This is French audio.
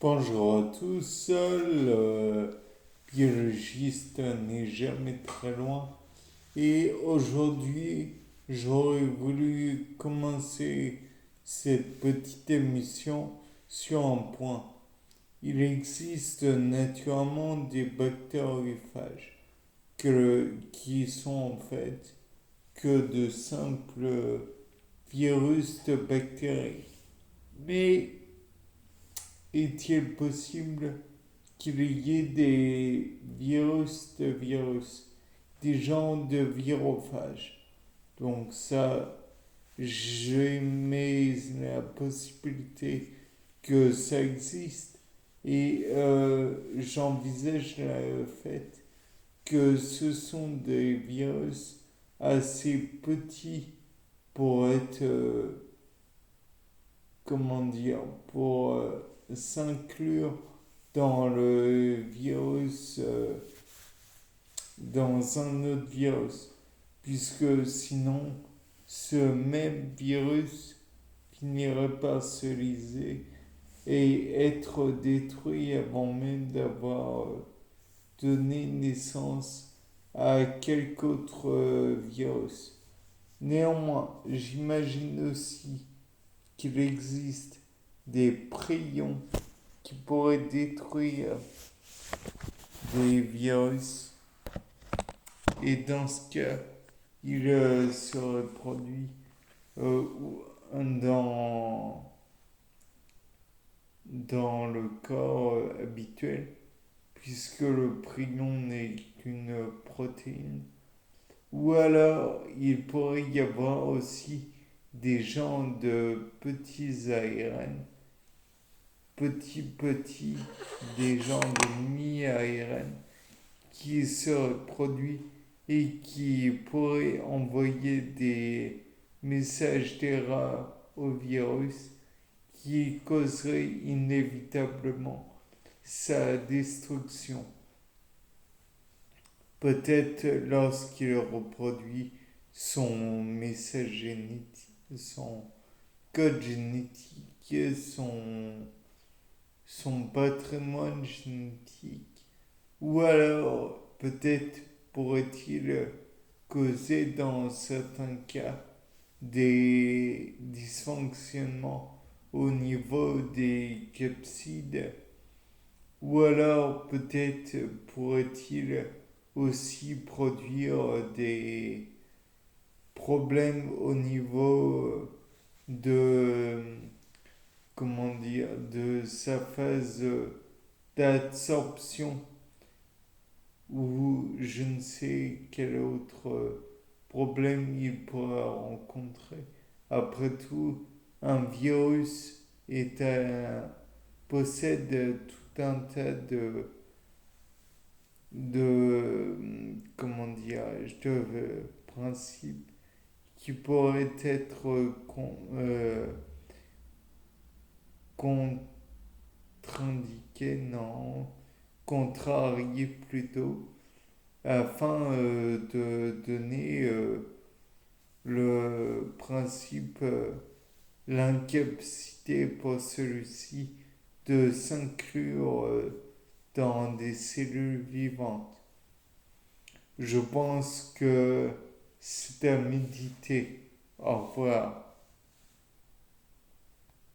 Bonjour à tous, le biologiste n'est jamais très loin et aujourd'hui j'aurais voulu commencer cette petite émission sur un point. Il existe naturellement des bactériophages qui sont en fait que de simples virus de bactéries. Mais est-il possible qu'il y ait des virus de virus, des genres de virophages? Donc ça, j'émets la possibilité que ça existe et j'envisage le fait que ce sont des virus assez petits pour être, comment dire, pour s'inclure dans le virus, dans un autre virus, puisque sinon ce même virus finirait par se liser et être détruit avant même d'avoir donné naissance à quelque autre virus. Néanmoins, j'imagine aussi qu'il existe des prions qui pourraient détruire des virus et dans ce cas, il serait produit dans, dans le corps habituel puisque le prion n'est qu'une protéine. Ou alors, il pourrait y avoir aussi des genres de petits ARN, petits, des genres de mi-ARN qui seraient produits et qui pourraient envoyer des messages d'erreur au virus qui causeraient inévitablement sa destruction. Peut-être lorsqu'il reproduit son message génétique, son code génétique, son patrimoine génétique, ou alors peut-être pourrait-il causer dans certains cas des dysfonctionnements au niveau des capsides, ou alors peut-être pourrait-il aussi produire des problèmes au niveau de, comment dire, de sa phase d'absorption ou je ne sais quel autre problème il pourra rencontrer. Après tout, un virus possède tout un tas comment dirais-je, de principes qui pourraient être contre-indiqués, non, contrariés plutôt, afin de donner le principe, l'incapacité pour celui-ci de s'inclure dans des cellules vivantes. Je pense que c'est à méditer. Au revoir.